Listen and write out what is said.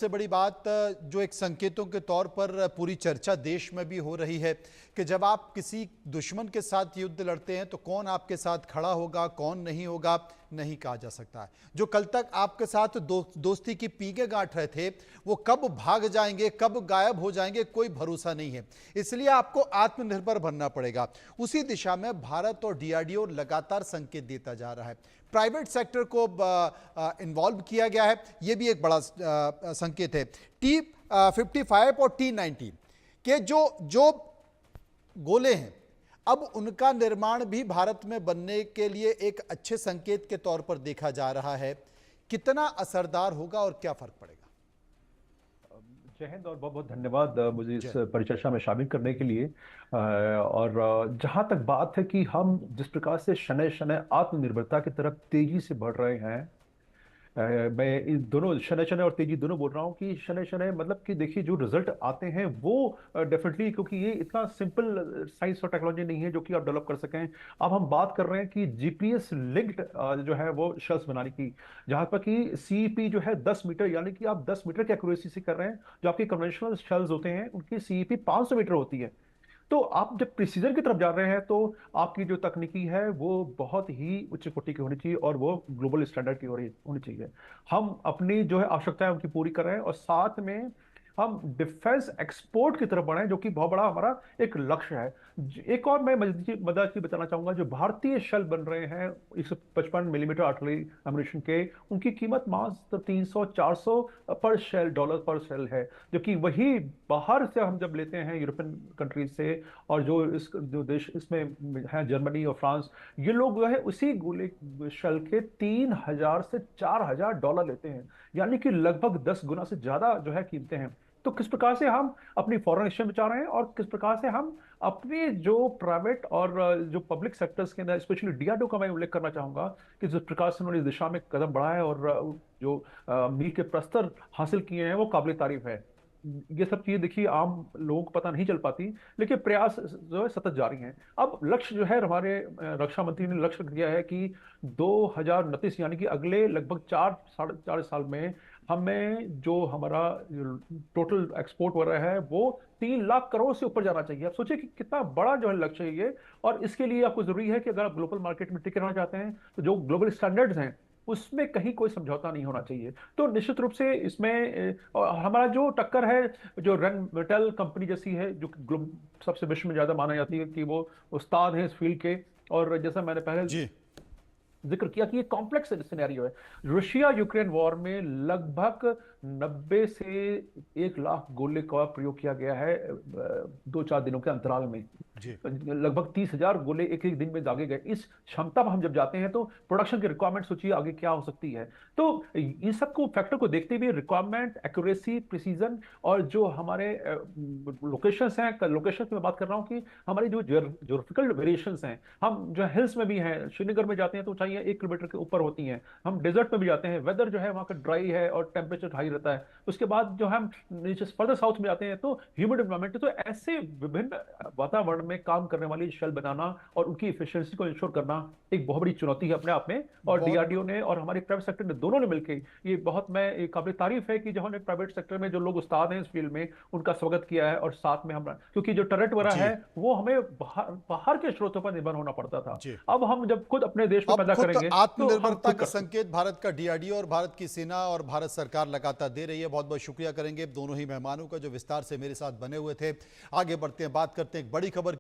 सबसे बड़ी बात जो एक संकेतों के तौर पर पूरी चर्चा देश में भी हो रही है कि जब आप किसी दुश्मन के साथ युद्ध लड़ते हैं तो कौन आपके साथ खड़ा होगा, कौन नहीं होगा, नहीं कहा जा सकता है। जो कल तक आपके साथ दोस्ती की पीके गांठ रहे थे, वो कब भाग जाएंगे, कब गायब हो जाएंगे, कोई भरोसा नहीं है। इसलिए आपको आत्मनिर्भर बनना पड़ेगा। उसी दिशा में भारत और डीआरडीओ लगातार संकेत देता जा रहा है। प्राइवेट सेक्टर को इन्वॉल्व किया गया है, यह भी एक बड़ा संकेत है। T-55 और T-90 के जो गोले हैं, अब उनका निर्माण भी भारत में बनने के लिए एक अच्छे संकेत के तौर पर देखा जा रहा है। कितना असरदार होगा और क्या फर्क पड़ेगा? जय हिंद और बहुत बहुत धन्यवाद मुझे इस परिचर्चा में शामिल करने के लिए। और जहाँ तक बात है कि हम जिस प्रकार से शनय शनय आत्मनिर्भरता की तरफ तेजी से बढ़ रहे हैं, मैं इन दोनों शनय शनय और तेजी दोनों बोल रहा हूँ कि शनय शनय मतलब कि देखिए जो रिजल्ट आते हैं वो डेफिनेटली, क्योंकि ये इतना सिंपल साइंस और टेक्नोलॉजी नहीं है जो कि आप डेवलप कर सकें। अब हम बात कर रहे हैं कि जीपीएस लिंक्ड जो है वो शेल्स बनाने की, जहां पर कि सीईपी जो है 10 मीटर, यानी कि आप 10 मीटर की एक्यूरेसी से कर रहे हैं। जो आपके कन्वेंशनल शेल्स होते हैं उनकी सीईपी 500 मीटर होती है। तो आप जब प्रिसीजन की तरफ जा रहे हैं तो आपकी जो तकनीकी है वो बहुत ही उच्च कोटि की होनी चाहिए और वो ग्लोबल स्टैंडर्ड की होनी चाहिए। हम अपनी जो है आवश्यकताएं उनकी पूरी कर रहे हैं और साथ में हम डिफेंस एक्सपोर्ट की तरफ बढ़े, जो कि बहुत बड़ा हमारा एक लक्ष्य है। एक और मैं मदद की बताना चाहूंगा, जो भारतीय शेल बन रहे हैं 155 मिलीमीटर आर्टिलरी एमुनिशन के, उनकी कीमत मात्र 300-400 पर शेल, डॉलर पर शेल है। जो कि वही बाहर से हम जब लेते हैं यूरोपियन कंट्रीज से, और जो देश इसमें है जर्मनी और फ्रांस, ये लोग जो है उसी गोले शेल के 3,000 से 4,000 डॉलर लेते हैं, यानी कि लगभग 10 गुना से ज्यादा जो है कीमतें हैं। तो किस प्रकार से हम अपनी फॉरेन एक्सचेंज बचा रहे हैं और किस प्रकार से हम अपने जो प्राइवेट और जो पब्लिक सेक्टर्स के अंदर, स्पेशली डीआरडीओ का मैं उल्लेख करना चाहूंगा कि जिस प्रकार से उन्होंने इस दिशा में कदम बढ़ाया है और जो मील के प्रस्तर हासिल किए हैं वो काबिल तारीफ है। ये सब चीजें देखिए आम लोगों को पता नहीं चल पाती, लेकिन प्रयास जो है सतत जारी हैं। अब लक्ष्य जो है हमारे रक्षा मंत्री ने लक्ष्य दिया है कि 2029, यानी कि अगले लगभग 4 साढ़े 4 साल में हमें जो हमारा टोटल एक्सपोर्ट हो रहा है वो 3 लाख करोड़ से ऊपर जाना चाहिए। आप सोचिए कि कितना बड़ा जो है लक्ष्य है ये। और इसके लिए आपको जरूरी है कि अगर आप ग्लोबल मार्केट में टिके रहना चाहते हैं तो जो ग्लोबल स्टैंडर्ड्स हैं उसमें कहीं कोई समझौता नहीं होना चाहिए। तो निश्चित रूप से इसमें और हमारा जो टक्कर है, जो रन मेटल कंपनी जैसी है, जो सबसे विश्व में ज्यादा माना जाती है कि वो उस्ताद है इस फील्ड के। और जैसा मैंने पहले जी। जिक्र किया कि ये कॉम्प्लेक्स सिनेरियो है। रशिया यूक्रेन वॉर में लगभग 90 से 1 लाख गोले का प्रयोग किया गया है 2-4 दिनों के अंतराल में। जी। लगभग 30,000 गोले एक एक दिन में दागे गए। इस क्षमता पर हम जब जाते हैं तो प्रोडक्शन की रिक्वायरमेंट सोचिए आगे क्या हो सकती है। तो इन सबको फैक्टर को देखते हुए रिक्वायरमेंट, एक्यूरेसी, प्रिसीजन और जो हमारे लोकेशंस हैं, लोकेशन की मैं बात कर रहा हूँ कि हमारी जो ज्योग्राफिकल वेरिएशंस हैं, हम जो हिल्स में भी हैं, श्रीनगर में जाते हैं तो चाहिए 1 किलोमीटर के ऊपर होती हैं। हम डेजर्ट में भी जाते हैं, वेदर जो है वहाँ का ड्राई है और टेम्परेचर हाई रहता है। उसके बाद जो हम नीचे फर्दर साउथ में जाते हैं तो ह्यूमिड एनवायरमेंट। तो ऐसे विभिन्न वातावरण में काम करने वाली शेल बनाना और उनकी इफिशियंसी को इंश्योर करना एक बहुत बड़ी चुनौती है अपने आप में। और बहुत डीआरडीओ ने और हमारे प्राइवेट सेक्टर ने, दोनों ने मिलकर ये बहुत, मैं काबिल तारीफ है कि जो हमने प्राइवेट सेक्टर में जो लोग उस्ताद हैं इस फील्ड में उनका स्वागत किया है। और साथ में हम, क्योंकि जो टरेट वगैरह है जी। वो हमें बाहर के स्रोतों पर निर्भर होना पड़ता था। जी। अब हम जब खुद अपने देश में अब पैदा खुद करेंगे तो हम आत्मनिर्भरता खुद के कर सकते संकेत भारत का डीआरडीओ और भारत की सेना और भारत सरकार लगातार दे रही है। बहुत बहुत शुक्रिया करेंगे दोनों ही मेहमानों का जो विस्तार से मेरे साथ बने हुए थे। आगे बढ़ते हैं, बात करते हैं एक बड़ी खबर।